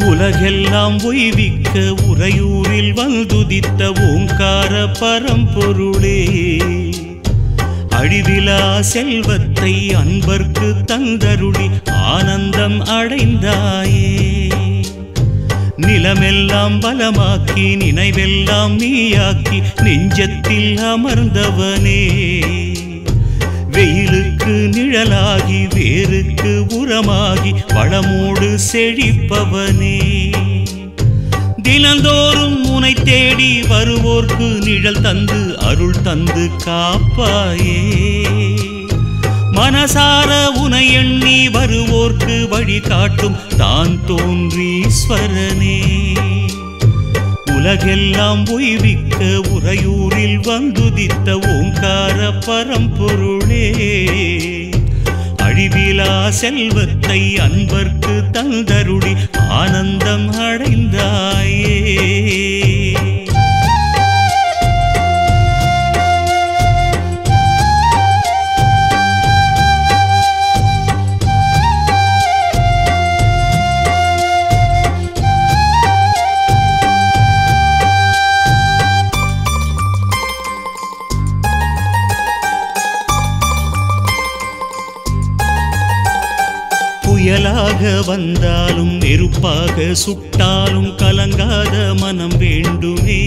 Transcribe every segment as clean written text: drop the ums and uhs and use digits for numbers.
உலகெல்லாம் ஒய்விக்க உறையூரில் வந்துதித்த ஓங்கார பரம்பொருளே, அழிவிலா செல்வத்தை அன்பர்க்கு தந்தருளி ஆனந்தம் அடைந்தாயே. நிலமெல்லாம் பலமாக்கி நினைவெல்லாம் நீயாக்கி நெஞ்சத்தில் அமர்ந்தவனே, வெயிலுக்கு நிழலாகி வேருக்கு உரமாகி வளமோடு செழிப்பவனே, தினந்தோறும் உனை தேடி வருவோர்க்கு நிழல் தந்து அருள் தந்து காப்பாயே. மனசார உனை எண்ணி வருவோர்க்கு வழிகாட்டும் தான் தோன்றீஸ்வரனே, உலகெல்லாம் ஒய்விக்க உறையூரில் வந்துதித்த ஓங்கார பரம்பொருளே, அழிவிலா செல்வத்தை அன்பர்க்கு தந்தருளி ஆனந்தம் அடைந்தாயே. புயலாக வந்தாலும் நெருப்பாக சுட்டாலும் கலங்காத மனம் வேண்டுமே,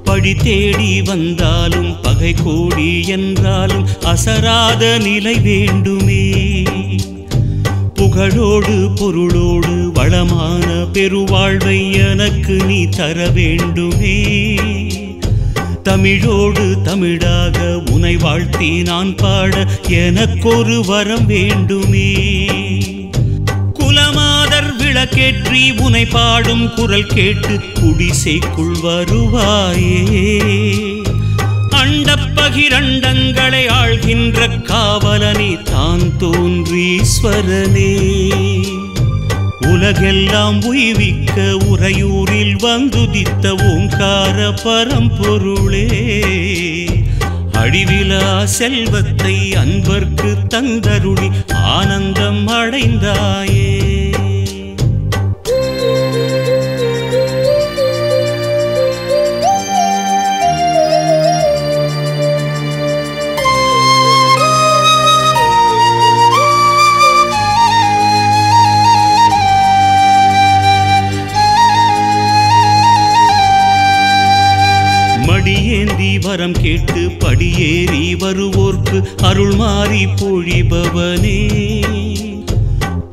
படி தேடி வந்தாலும் பகை கோடி என்றாலும் அசராத நிலை வேண்டுமே, புகழோடு பொருளோடு வளமான பெருவாழ்வை எனக்கு நீ தர வேண்டுமே, தமிழோடு தமிழாக உனை வாழ்த்தி நான் பாட எனக்கொரு வரம் வேண்டுமே, குலமாதர் விளக்கேற்றி உனை பாடும் குரல் கேட்டு குடிசைக்குள் வருவாயே. அண்டப்பகிரண்டங்களை ஆள்கின்ற காவலனே தான் தோன்றீஸ்வரனே, உலகெல்லாம் உய்விக்க உறையூரில் வந்துதித்த ஓங்கார பரம்பொருளே, அழிவிலா செல்வத்தை அன்பர்க்கு தந்தருளி ஆனந்தம் அடைந்தாயே. மடியேந்தி வரம் கேட்டு படியேறி வருவோர்க்கு அருள் மாறி பொழிபவனே,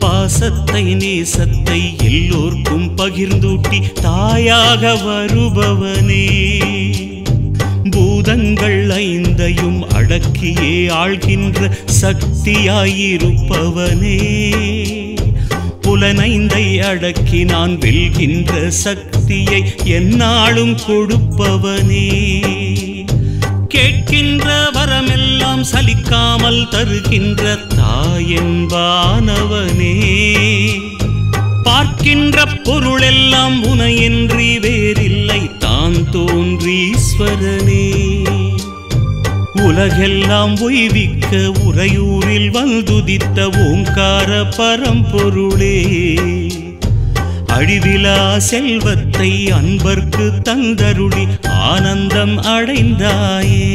பாசத்தை நேசத்தை எல்லோர்க்கும் பகிர்ந்தூட்டி தாயாக வருபவனே, பூதங்கள் ஐந்தையும் அடக்கியே ஆள்கின்ற சக்தியாயிருப்பவனே, புலனைந்தை அடக்கி நான் வெல்கின்ற சக்தியை எந்நாளும் கொடுப்பவனே, கேட்கின்ற வரமெல்லாம் சலிக்காமல் தருகின்ற தாயென்பானவனே, பார்க்கின்ற பொருளெல்லாம் உனையின்றி வேறில்லை தான் தோன்றீஸ்வரனே. உலகெல்லாம் உய்விக்க உறையூரில் வந்துதித்த ஓங்கார பரம்பொருளே. அழிவிலா செல்வத்தை அன்பர்க்கு தந்தருளி ஆனந்தம் அடைந்தாயே.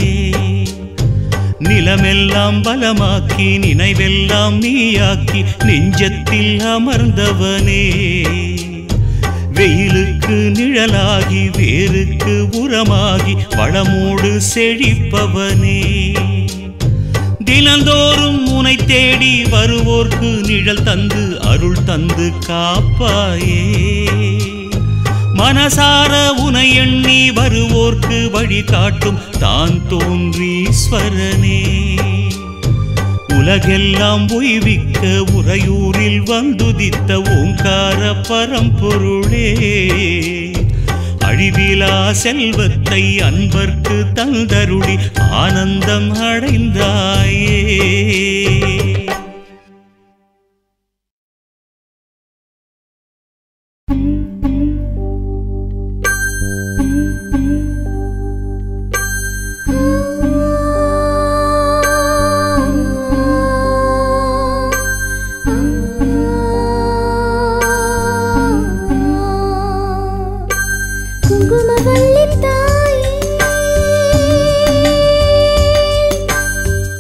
நிலமெல்லாம் பலமாக்கி நினைவெல்லாம் நீயாக்கி நெஞ்சத்தில் அமர்ந்தவனே. வெயிலுக்கு நிழலாகி வேருக்கு உரமாகி வளமோடு செழிப்பவனே. தினந்தோறும் உனை தேடி வருவோர்க்கு நிழல் தந்து அருள் தந்து காப்பாயே. மனசார உனை எண்ணி வருவோர்க்கு வழிகாட்டும் தான் தோன்றீஸ்வரனே. உலகெல்லாம் உய்விக்க உறையூரில் வந்துதித்த ஓங்கார பரம்பொருளே. அழிவிலா செல்வத்தை அன்பர்க்கு தந்தருளி ஆனந்தம் அடைந்தாயே.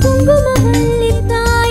குங்குமவள்ளி தாயே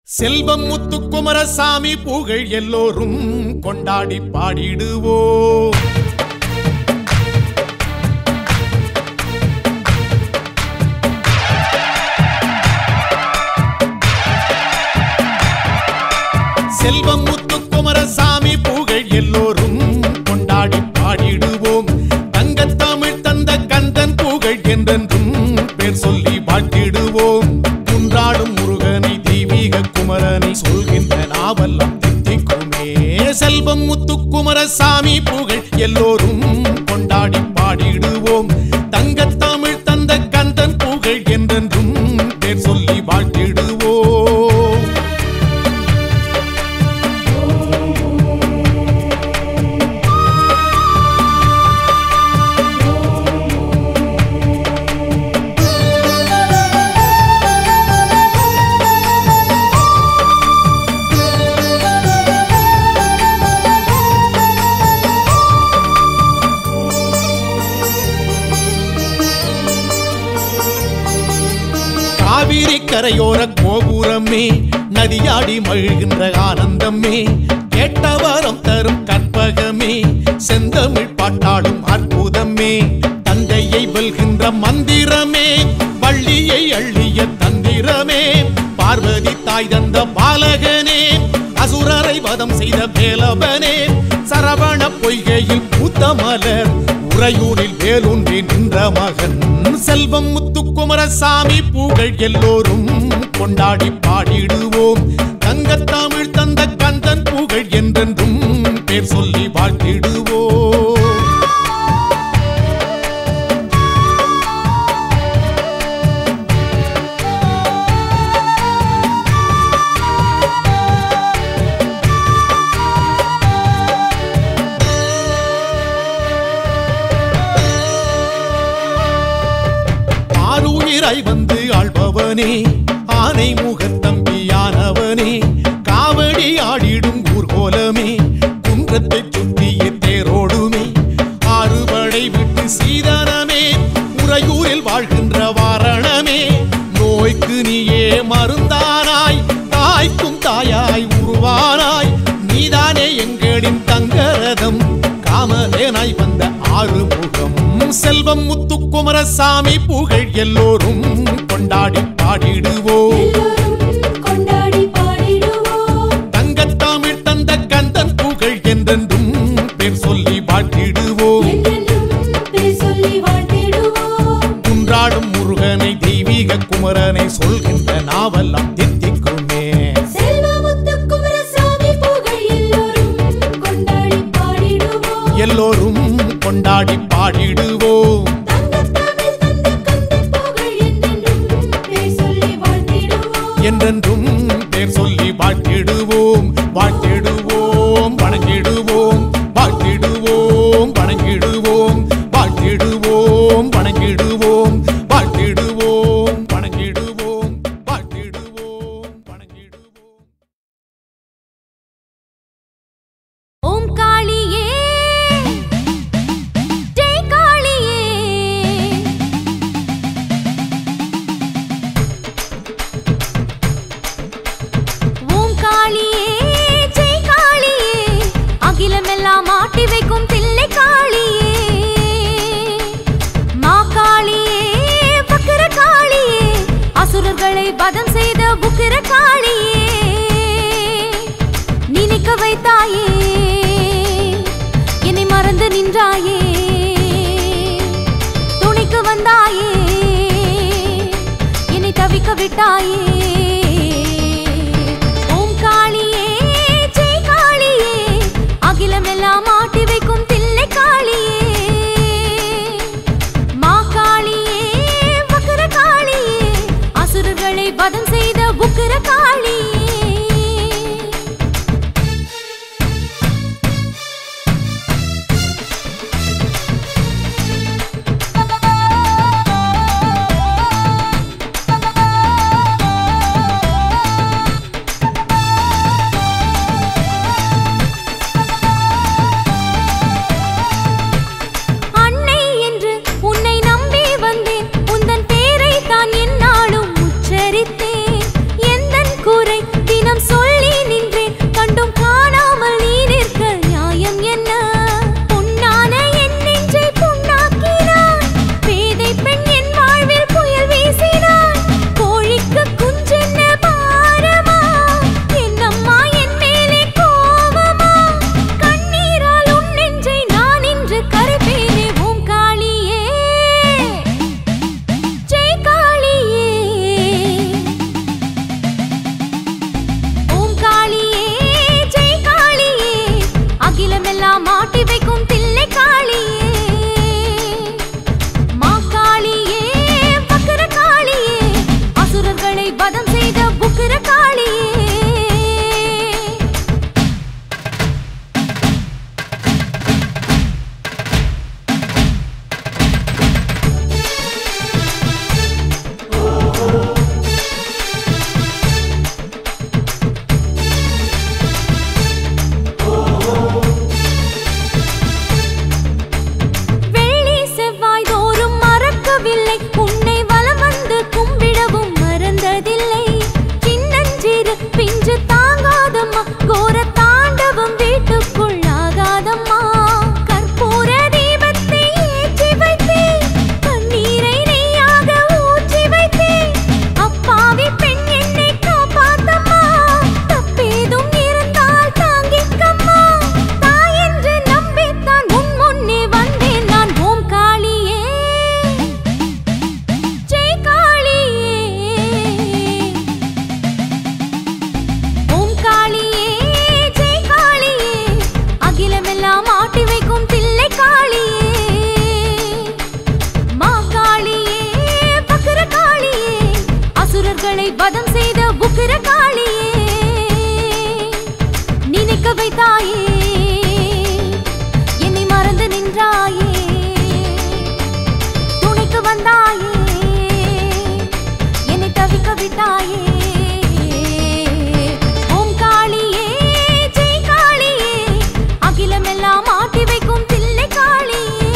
செல்வம் முத்துக்குமரசாமி புகழ் எல்லோரும் கொண்டாடி பாடிடுவோம். செல்வம் முத்துக்குமரசாமி புகழ் எல்லோரும் கொண்டாடி பாடிடுவோம். தங்கத்தமிழ் தந்த கந்தன் புகழ் என்றென்றும் பேர் சொல்லி வாழ்த்திடுவோம். குன்றாடும் முருகனை தெய்வீக குமரனை சொல்கின்ற நாவெல்லாம் தித்திக்குமே. செல்வம் முத்துக்குமரசாமி புகழ் எல்லோரும் கொண்டாடி பாடிடுவோம். தங்கத்தமிழ் தந்த கந்தன் புகழ் என்றென்றும் பேர் சொல்லி வாழ்த்திடுவோம். காவிரி கரையோர கோபுரமே, நதியாடி மகிழ்கின்ற ஆனந்தமே, கேட்டவரம் தரும் கற்பகமே, செந்தமிழ் பாட்டாளும் அற்புதமே, தந்தையை வெல்கின்ற மந்திரமே, வள்ளியை அள்ளிய தந்திரமே, பார்வதி தாய் தந்த பாலகனே, அசுரரை வதம் செய்த வேலவனே, சரவண பொய்கையில் பூத்த மலர், உறையூரில் வேலூன்றி நின்ற மகன். செல்வம் முத்துக்குமரசாமி புகழ் எல்லோரும் கொண்டாடி பாடிடுவோம். தங்கத்தமிழ் தந்த கந்தன் புகழ் என்றென்றும் பேர் சொல்லி வாழ்த்திடுவோம். ஆரூராய் வந்து ஆள்பவனே, ஆனை முகத்தம்பியானவனே, காவடி ஆடிடும் ஊர்கோலமே, குன்றத்தை சுற்றிய தேரோடுமே, ஆறுபடை விட்டு சீதனமே, உறையூரில் வாழ்கின்ற வாரணமே, நோய்க்கு நீயே மருந்தானாய், தாய்க்கும் தாயாய் உருவானாய், நீதானே எங்களின் தங்கரதம், காமதேனாய் வந்த ஆறுமுகம். செல்வம் முத்துக்குமரசாமி புகழ் எல்லோரும் கொண்டாடி பாடிடுவோம். தங்கத்தமிழ் தந்த கந்தன் புகழ் என்றென்றும் பேர் சொல்லி வாழ்த்திடுவோம். குன்றாடும் முருகனை தெய்வீக குமரனை சொல்கின்ற நாவெல்லாம் தித்திக்குமே. எல்லோரும் கொண்டாடி பாடிடுவோம். என்றென்றும் பேர் சொல்லி வாழ்த்திடுவோம். வாழ்த்திடுவோம், வணங்கிடுவோம், வாழ்த்திடுவோம், வணங்கிடுவோம், வாழ்த்திடுவோம், வணங்கிடுவோம், வாழ்த்திடுவோம், வணங்கிடுவோம், வாழ்த்திடுவோம், வணங்கிடுவோம். ஓம் காளியே, ஜெய் காளியே, ஓம் காளி வைத்தாயே ஓம் காளியே ஜெய் காளியே அகிலமெல்லாம் ஆட்டி வைக்கும் தில்லை காளியே மா காளியே வக்ர காளியே அசுரர்களை வதம் செய்த உக்கிர காளியே வதம் செய்த உக்கிர காளியே நினைக்க வைத்தாயே என்னை மறந்து நின்றாயே துணைக்கு வந்தாயே என்னை தவிக்க விட்டாயே ஓம் காளியே ஜெய் காளியே அகிலமெல்லாம் ஆட்டி வைக்கும் தில்லை காளியே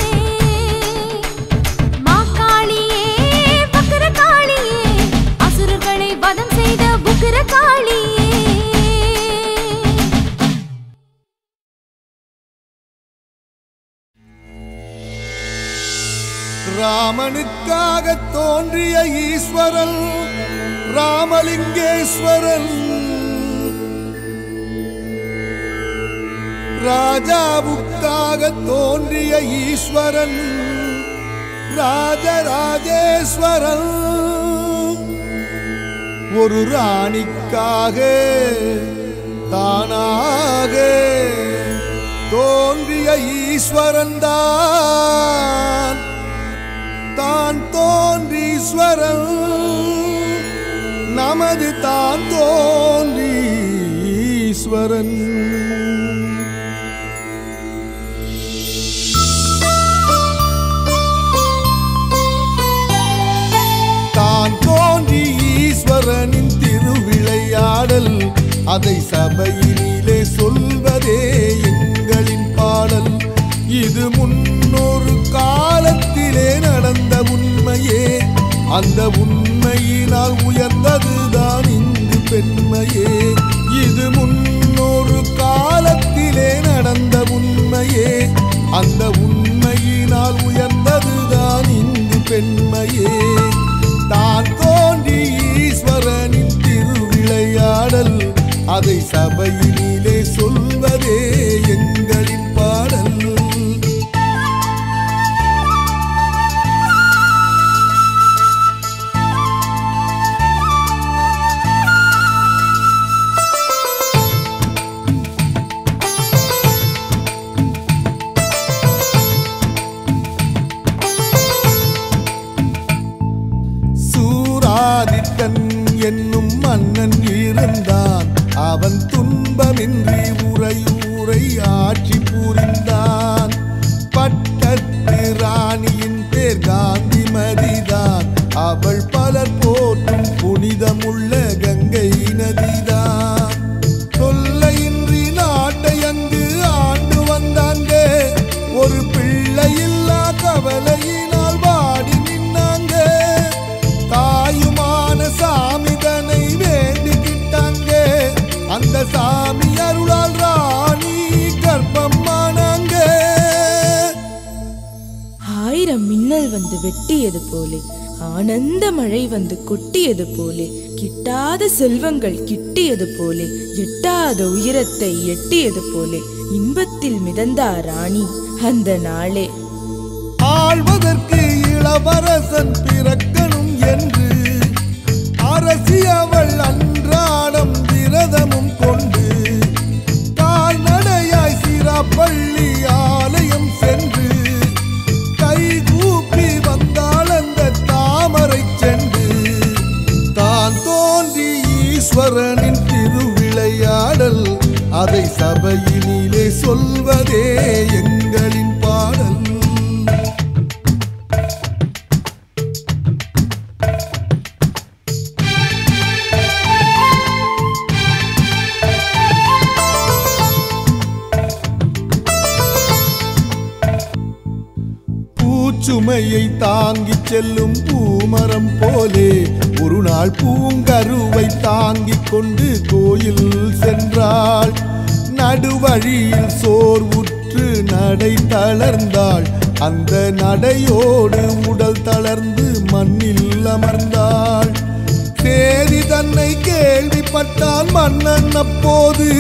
மா காளியே வக்ர காளியே அசுரர்களை வதம் செய்த உக்கிர காளியே ராமனுக்காக தோன்றிய ஈஸ்வரன் ராமலிங்கேஸ்வரன் ராஜாவுக்காக தோன்றிய ஈஸ்வரன் ராஜராஜேஸ்வரன் ஒரு ராணிக்காக தானாக தோன்றிய ஈஸ்வரன் தான் தான் தோன்றீஸ்வரன் நமது தான் தோன்றீஸ்வரன் தான் தோன்றி ஈஸ்வரனின் திருவிளையாடல் அதை சபையிலே சொல்வதே எங்களின் பாடல் இது முன்னொரு காலத்திலே நடந்த உண்மையே அந்த உண்மையினால் உயர்ந்ததுதான் இந்து பெண்மையே இது முன்னொரு காலத்திலே நடந்த உண்மையே அந்த உண்மையினால் உயர்ந்ததுதான் இந்து பெண்மையே தான் தோன்றி ஈஸ்வரனின் திருவிளையாடல் அதை சபையிலே சொல்வதே எங்களின் பாடல் வந்து வெட்டியது போலே, ஆனந்த மழை வந்து கொட்டியது போலே, கிட்டாத செல்வங்கள் கிட்டியது போலே, எட்டாத உயரத்தை எட்டியது போலே, இன்பத்தில் மிதந்தார் ராணி அந்த நாளே. ஆழ்வதற்கு இளவரசன் பிறக்கணும் என்று அரசி அவள் அன்றாடம் விரதமும் கொண்டு கால்நடையாய் சிராப்பள்ளி ஆலயம் சென்று கைகூப்பி வந்தாள் அந்த தாமரை சென்று. தான் தோன்றி ஈஸ்வரனின் திருவிளையாடல் அதை சபையினிலே சொல்வதே எங்களின் பாடல். சுமையை தாங்கிச் செல்லும் பூமரம் போலே ஒரு நாள் பூங்கருவை தாங்கிக் கொண்டு கோயில் சென்றாள். நடுவழியில் சோர்வுற்று நடை தளர்ந்தாள். அந்த நடையோடு உடல் தளர்ந்து மண்ணில் அமர்ந்தாள். சேதி தன்னை கேள்விப்பட்டான் மன்னன். அப்போது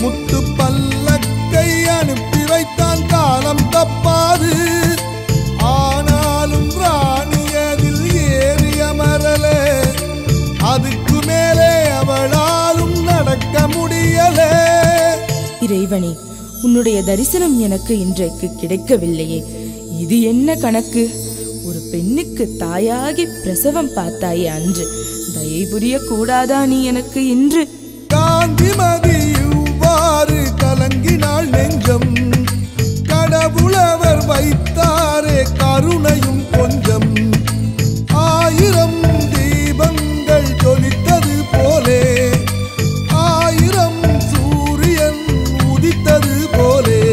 முத்து பல்லக்கை அனுப்பி வைத்தான் காலம் தப்பாது. ஆனாலும் ராணி அதில் ஏறி அமரல. அதுக்கு மேலே அவளாலும் நடக்க முடியல. இறைவனே, உன்னுடைய தரிசனம் எனக்கு இன்றைக்கு கிடைக்கவில்லையே. இது என்ன கணக்கு? ஒரு பெண்ணுக்கு தாயாகி பிரசவம் பார்த்தாயே அன்று, தயை புரிய கூடாதா நீ எனக்கு இன்று? காந்திமதி இவ்வாறு கலங்கினாள் நெஞ்சம். கடவுளவர் வைத்தாரே கருணையும் கொஞ்சம். 1000 தீபங்கள் ஜொலித்தது போலே, 1000 சூரியன் உதித்தது போலே,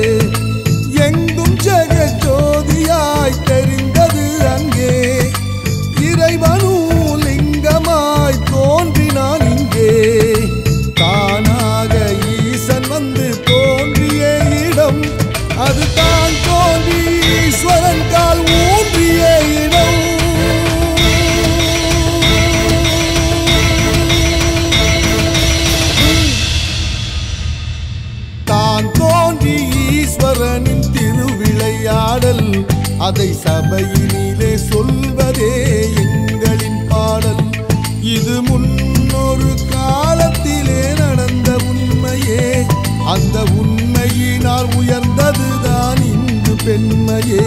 எங்கும் ஜெகஜோதியாய் தெரிந்தது அங்கே. இறைவனும் லிங்கமாய் தோன்றினான் இங்கே. தானாக ஈசன் வந்து தோன்றிய இடம் அது தான் தோன்றி ஈஸ்வரன் கால் ஊன்றிய இடம். தான் தோன்றி ஈஸ்வரனின் திருவிளையாடல் அதை சபையினிலே சொல்வதே எங்களின் பாடல். இது முன்னொரு காலத்திலே நடந்த உண்மையே. அந்த உண்மையினால் உயர்ந்ததுதான் இன்று பெண்மையே.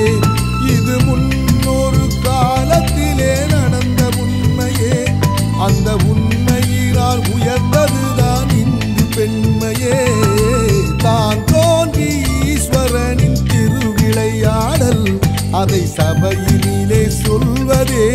இது முன்னொரு காலத்திலே நடந்த உண்மையே. அந்த உண்மையினால் உயர்ந்ததுதான் இன்று பெண்மையே. தான் தோன்றி ஈஸ்வரனின் திருவிளையாடல் அதை சபையினிலே சொல்வதே